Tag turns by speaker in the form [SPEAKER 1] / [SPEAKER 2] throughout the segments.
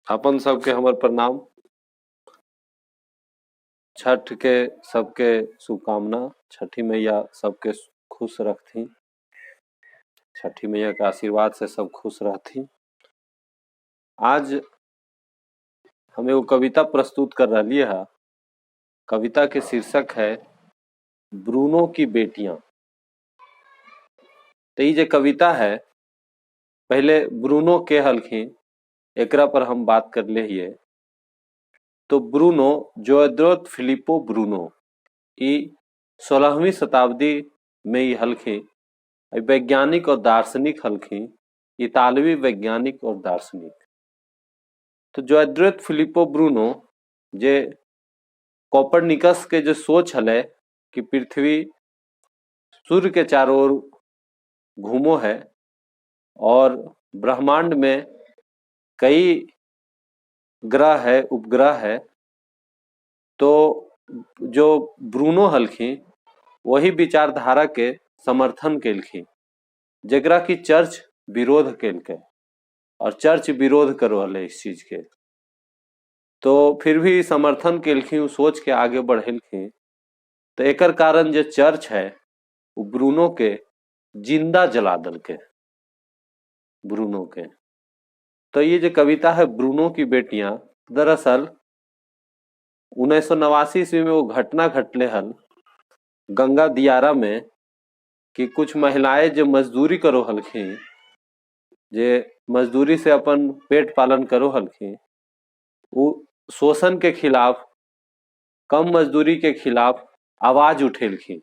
[SPEAKER 1] अपन सबके हमर प्रणाम। छठ के सबके शुभकामना। छठी मैया सबके खुश रखती। छठी मैया के आशीर्वाद से सब खुश रहती। आज हम एगो कविता प्रस्तुत कर रही है। कविता के शीर्षक है ब्रूनो की बेटियां। तो ये जो कविता है, पहले ब्रूनो के हलखिन एकरा पर हम बात कर ले हिए। तो ब्रूनो जोएद्रोथ फिलिपो ब्रूनो ई 16वीं शताब्दी में ही हलखिन। वैज्ञानिक और दार्शनिक हलखिन, इतालवी वैज्ञानिक और दार्शनिक। तो जोएद्रोथ फिलिपो ब्रूनो जे कोपरनिकस के जो सोच हले कि पृथ्वी सूर्य के चारों ओर घूमो है और ब्रह्मांड में कई ग्रह है, उपग्रह है। तो जो ब्रूनो हलखिन वही विचारधारा के समर्थन केलखिन, जेकरा की चर्च विरोध केलकै और चर्च विरोध करो हले इस चीज के। तो फिर भी समर्थन केलखिन, उ सोच के आगे बढ़ेलखिन। तो एकर कारण जो चर्च है वो ब्रूनो के जिंदा जला दलके ब्रूनो के। तो ये जो कविता है ब्रूनो की बेटियां, दरअसल 1989 ईस्वी में वो घटना घटले हल गंगा दियारा में कि कुछ महिलाएं जो मजदूरी करो हलखिन, जे मजदूरी से अपन पेट पालन करो हलखिन, वो शोषण के खिलाफ, कम मजदूरी के खिलाफ आवाज उठेलखिन,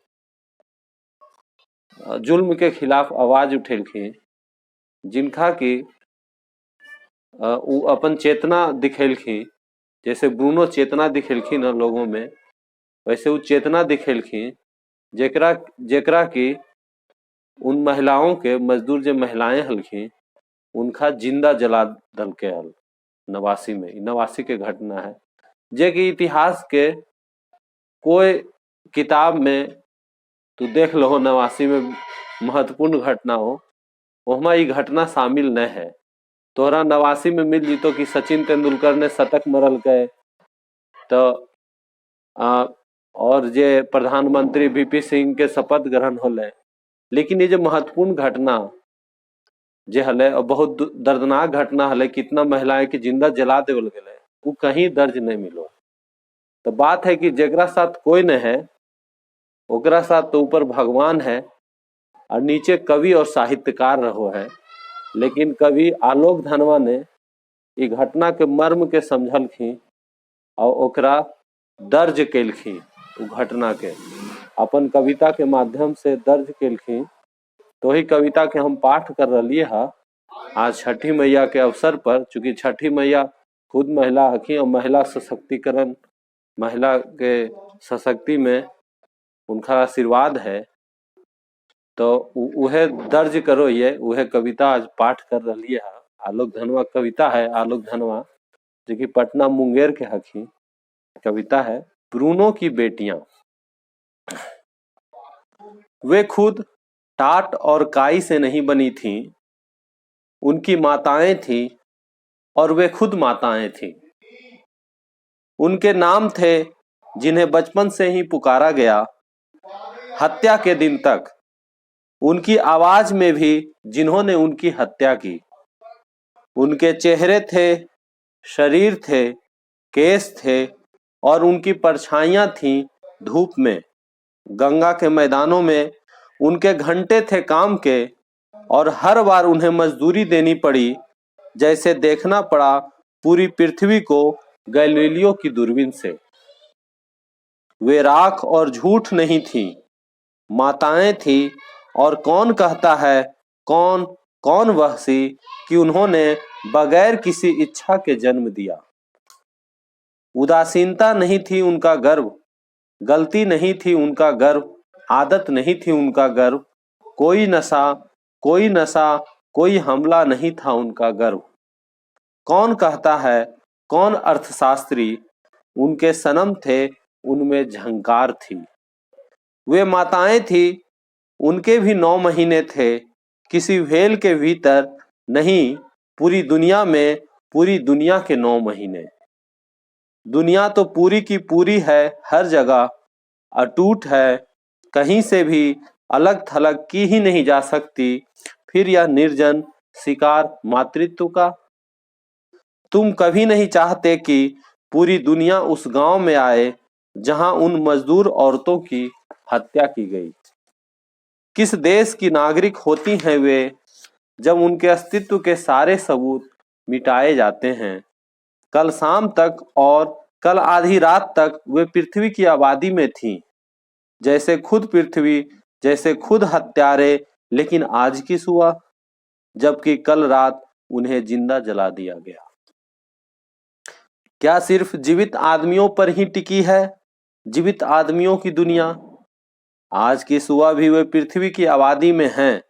[SPEAKER 1] जुल्म के खिलाफ आवाज उठेलखिन, जिनका की वो अपन चेतना दिखेलखिन। जैसे ब्रूनो चेतना दिखेलखिन लोगों में, वैसे वो चेतना दिखेलखिन जेकरा की उन महिलाओं के, मजदूर जो महिलाएं हलखिन, उनका जिंदा जला दलके हल 89 में। 89 के घटना है जे कि इतिहास के कोई किताब में तू देख लो 89 में महत्वपूर्ण घटना हो, वहाँ ये घटना शामिल न है। तोहरा 89 में मिल जीतो कि सचिन तेंदुलकर ने शतक मरल के, तो और जे प्रधानमंत्री वीपी सिंह के शपथ ग्रहण होले। लेकिन ये जो महत्वपूर्ण घटना जे हले और बहुत दर्दनाक घटना हले, कितना महिलाएं की जिंदा जला देवल गेले, वो कहीं दर्ज नहीं मिलो। तो बात है कि जेकरा साथ कोई न है ओकरा साथ तो ऊपर भगवान है और नीचे कवि और साहित्यकार रहो है। लेकिन कवि आलोक धनवा ने ई घटना के मर्म के समझलखिन और ओकरा दर्ज केलखिन, उ घटना के अपन कविता के माध्यम से दर्ज केलखिन। तो ही कविता के हम पाठ कर रही है आज छठी मैया के अवसर पर। चूंकि छठी मैया खुद महिला हकी और महिला सशक्तिकरण, महिला के सशक्ति में उनका आशीर्वाद है। तो उहे दर्ज करो, ये उहे कविता आज पाठ कर रही है। आलोक धनवा कविता है, आलोक धनवा जो कि पटना मुंगेर के हकी। कविता है ब्रूनो की बेटियां। वे खुद टाट और काई से नहीं बनी थीं, उनकी माताएं थीं और वे खुद माताएं थीं। उनके नाम थे जिन्हें बचपन से ही पुकारा गया, हत्या के दिन तक। उनकी आवाज में भी जिन्होंने उनकी हत्या की। उनके चेहरे थे, शरीर थे, केस थे और उनकी परछाइयां थीं धूप में। गंगा के मैदानों में उनके घंटे थे काम के और हर बार उन्हें मजदूरी देनी पड़ी, जैसे देखना पड़ा पूरी पृथ्वी को गैलीलियो की दूरबीन से। वे राख और झूठ नहीं थी, माताएं थी। और कौन कहता है, कौन कौन वह सी कि उन्होंने बगैर किसी इच्छा के जन्म दिया। उदासीनता नहीं थी उनका गर्व, गलती नहीं थी उनका गर्व, आदत नहीं थी उनका गर्व, कोई नशा कोई हमला नहीं था उनका गर्व। कौन कहता है, कौन अर्थशास्त्री, उनके सनम थे, उनमें झंकार थी। वे माताएं थी, उनके भी 9 महीने थे, किसी वेल के भीतर नहीं, पूरी दुनिया में पूरी दुनिया के 9 महीने। दुनिया तो पूरी की पूरी है, हर जगह अटूट है, कहीं से भी अलग थलग की ही नहीं जा सकती। फिर यह निर्जन शिकार मातृत्व का। तुम कभी नहीं चाहते कि पूरी दुनिया उस गांव में आए जहां उन मजदूर औरतों की हत्या की गई। किस देश की नागरिक होती हैं वे जब उनके अस्तित्व के सारे सबूत मिटाए जाते हैं। कल शाम तक और कल आधी रात तक वे पृथ्वी की आबादी में थीं, जैसे खुद पृथ्वी, जैसे खुद हत्यारे। लेकिन आज की सुबह, जबकि कल रात उन्हें जिंदा जला दिया गया। क्या सिर्फ जीवित आदमियों पर ही टिकी है जीवित आदमियों की दुनिया? आज की सुबह भी वे पृथ्वी की आबादी में हैं।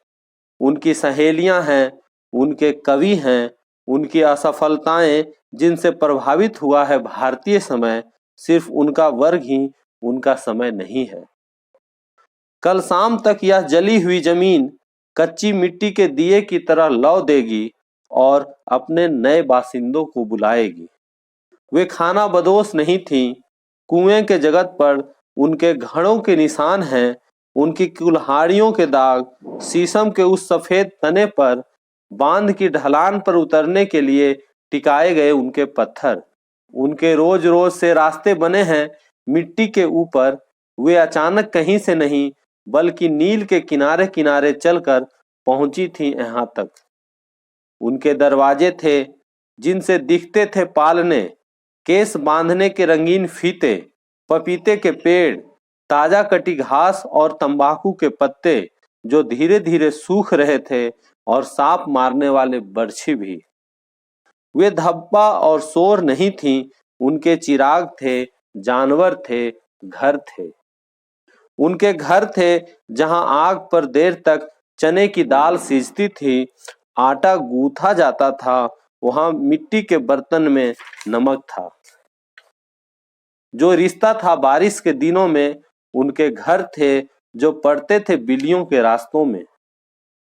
[SPEAKER 1] उनकी सहेलियां हैं, उनके कवि हैं, उनकी असफलताएं जिनसे प्रभावित हुआ है भारतीय समय, सिर्फ उनका वर्ग ही उनका समय नहीं है। कल शाम तक यह जली हुई जमीन कच्ची मिट्टी के दिए की तरह लौ देगी और अपने नए बासिंदों को बुलाएगी। वे खाना बदोश नहीं थीं। कुएं के जगत पर उनके घड़ों के निशान हैं, उनकी कुल्हाड़ियों के दाग, शीशम के उस सफेद तने पर, बांध की ढलान पर उतरने के लिए टिकाए गए उनके पत्थर। उनके रोज रोज से रास्ते बने हैं मिट्टी के ऊपर। वे अचानक कहीं से नहीं बल्कि नील के किनारे किनारे चलकर पहुंची थी यहाँ तक। उनके दरवाजे थे जिनसे दिखते थे पालने, केस बांधने के रंगीन फीते, पपीते के पेड़, ताजा कटी घास और तंबाकू के पत्ते जो धीरे धीरे सूख रहे थे, और सांप मारने वाले बर्छी भी। वे धब्बा और शोर नहीं थी, उनके चिराग थे, जानवर थे, घर थे। उनके घर थे जहां आग पर देर तक चने की दाल सीजती थी, आटा गूथा जाता था, वहां मिट्टी के बर्तन में नमक था। जो रिश्ता था बारिश के दिनों में, उनके घर थे जो पड़ते थे बिल्लियों के रास्तों में।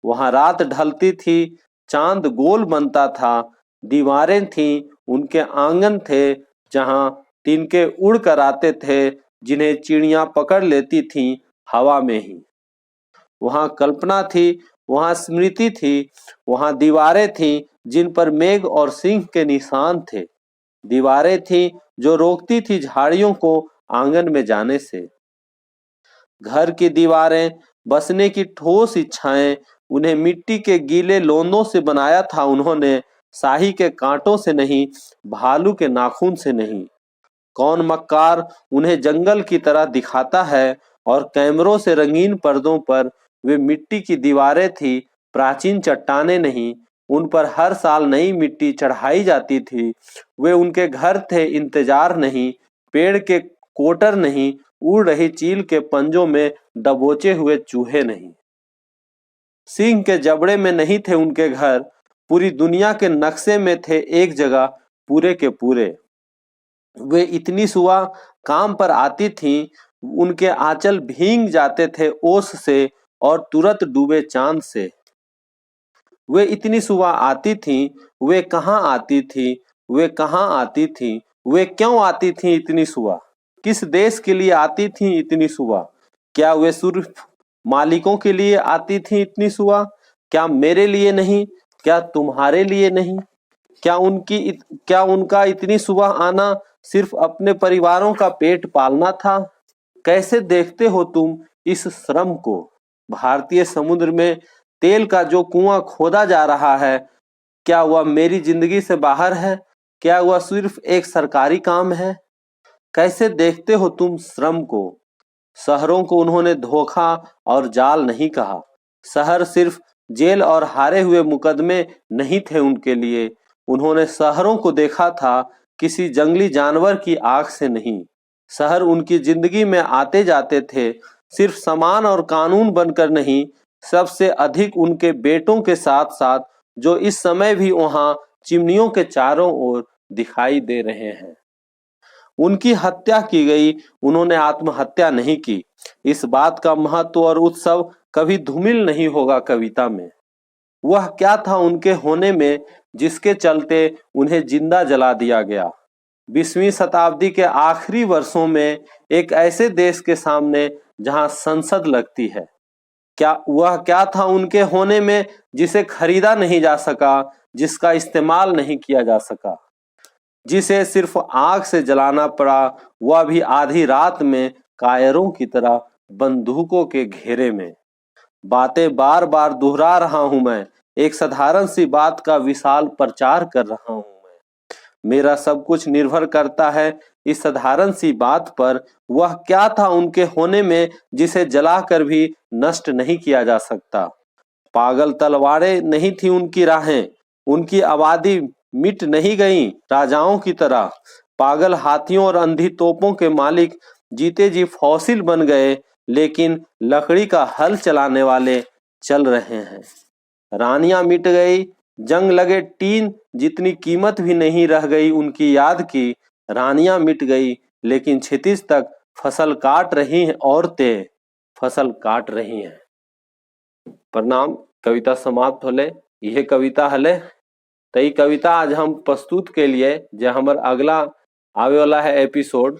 [SPEAKER 1] वहां रात ढलती थी, चांद गोल बनता था, दीवारें थीं, उनके आंगन थे जहां तिनके उड़ कर आते थे, जिन्हें चिड़ियां पकड़ लेती थीं हवा में ही। वहां कल्पना थी, वहां स्मृति थी, वहां दीवारें थीं जिन पर मेघ और सिंह के निशान थे। दीवारें थीं जो रोकती थी झाड़ियों को आंगन में जाने से। घर की दीवारें, बसने की ठोस इच्छाएं, उन्हें मिट्टी के गीले लोंदों से बनाया था उन्होंने, शाही के कांटों से नहीं, भालू के नाखून से नहीं। कौन मक्कार उन्हें जंगल की तरह दिखाता है, और कैमरों से रंगीन पर्दों पर वे मिट्टी की दीवारें थी, प्राचीन चट्टानें नहीं। उन पर हर साल नई मिट्टी चढ़ाई जाती थी। वे उनके घर थे, इंतजार नहीं, पेड़ के कोटर नहीं, उड़ रही चील के पंजों में दबोचे हुए चूहे नहीं। सिंह के जबड़े में नहीं थे उनके घर, पूरी दुनिया के नक्शे में थे एक जगह पूरे के पूरे। वे इतनी सुबह काम पर आती थीं, उनके आंचल भीग जाते थे ओस से और तुरंत डूबे चांद से। वे इतनी सुबह आती थीं, वे कहाँ आती थीं, वे कहाँ आती थीं, वे क्यों आती थीं इतनी सुबह? किस देश के लिए आती थीं इतनी सुबह? क्या वे सिर्फ मालिकों के लिए आती थीं इतनी सुबह? क्या मेरे लिए नहीं? क्या तुम्हारे लिए नहीं? क्या उनका इतनी सुबह आना सिर्फ अपने परिवारों का पेट पालना था? कैसे देखते हो तुम इस श्रम को? भारतीय समुद्र में तेल का जो कुआं खोदा जा रहा है, क्या वह मेरी जिंदगी से बाहर है? क्या वह सिर्फ एक सरकारी काम है? कैसे देखते हो तुम श्रम को? शहरों को उन्होंने धोखा और जाल नहीं कहा। शहर सिर्फ जेल और हारे हुए मुकदमे नहीं थे उनके लिए। उन्होंने शहरों को देखा था किसी जंगली जानवर की आंख से नहीं। शहर उनकी जिंदगी में आते जाते थे, सिर्फ सामान और कानून बनकर नहीं, सबसे अधिक उनके बेटों के साथ साथ, जो इस समय भी वहां चिमनियों के चारों ओर दिखाई दे रहे हैं। उनकी हत्या की गई, उन्होंने आत्महत्या नहीं की। इस बात का महत्व और उत्सव कभी धूमिल नहीं होगा कविता में। वह क्या था उनके होने में जिसके चलते उन्हें जिंदा जला दिया गया। 20वीं शताब्दी के आखिरी वर्षों में एक ऐसे देश के सामने जहां संसद लगती है, क्या था उनके होने में जिसे खरीदा नहीं जा सका, जिसका इस्तेमाल नहीं किया जा सका, जिसे सिर्फ आग से जलाना पड़ा, वह भी आधी रात में कायरों की तरह बंदूकों के घेरे में। बातें बार बार दोहरा रहा हूं मैं, एक साधारण सी बात का विशाल प्रचार कर रहा हूं मैं। मेरा सब कुछ निर्भर करता है इस साधारण सी बात पर, वह क्या था उनके होने में जिसे जलाकर भी नष्ट नहीं किया जा सकता। पागल तलवारें नहीं थी उनकी राहें, उनकी आबादी मिट नहीं गई राजाओं की तरह। पागल हाथियों और अंधी तोपों के मालिक जीते जी फॉसिल बन गए, लेकिन लकड़ी का हल चलाने वाले चल रहे हैं। रानियां मिट गई, जंग लगे टीन जितनी कीमत भी नहीं रह गई उनकी याद की। रानियां मिट गई, लेकिन क्षितिज तक फसल काट रही हैं औरतें, फसल काट रही हैं। प्रणाम। कविता समाप्त होले। यह कविता हले तो ये कविता आज हम प्रस्तुत के लिए जो हमार अगला आवे वाला है एपिसोड,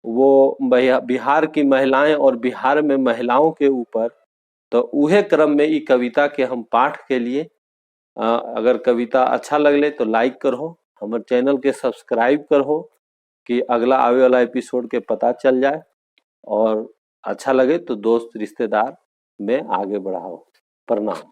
[SPEAKER 1] वो बिहार की महिलाएं और बिहार में महिलाओं के ऊपर। तो उहे क्रम में ये कविता के हम पाठ के लिए अगर कविता अच्छा लगले तो लाइक करो, हमारे चैनल के सब्सक्राइब करो कि अगला आवे वाला एपिसोड के पता चल जाए, और अच्छा लगे तो दोस्त रिश्तेदार में आगे बढ़ाओ। प्रणाम।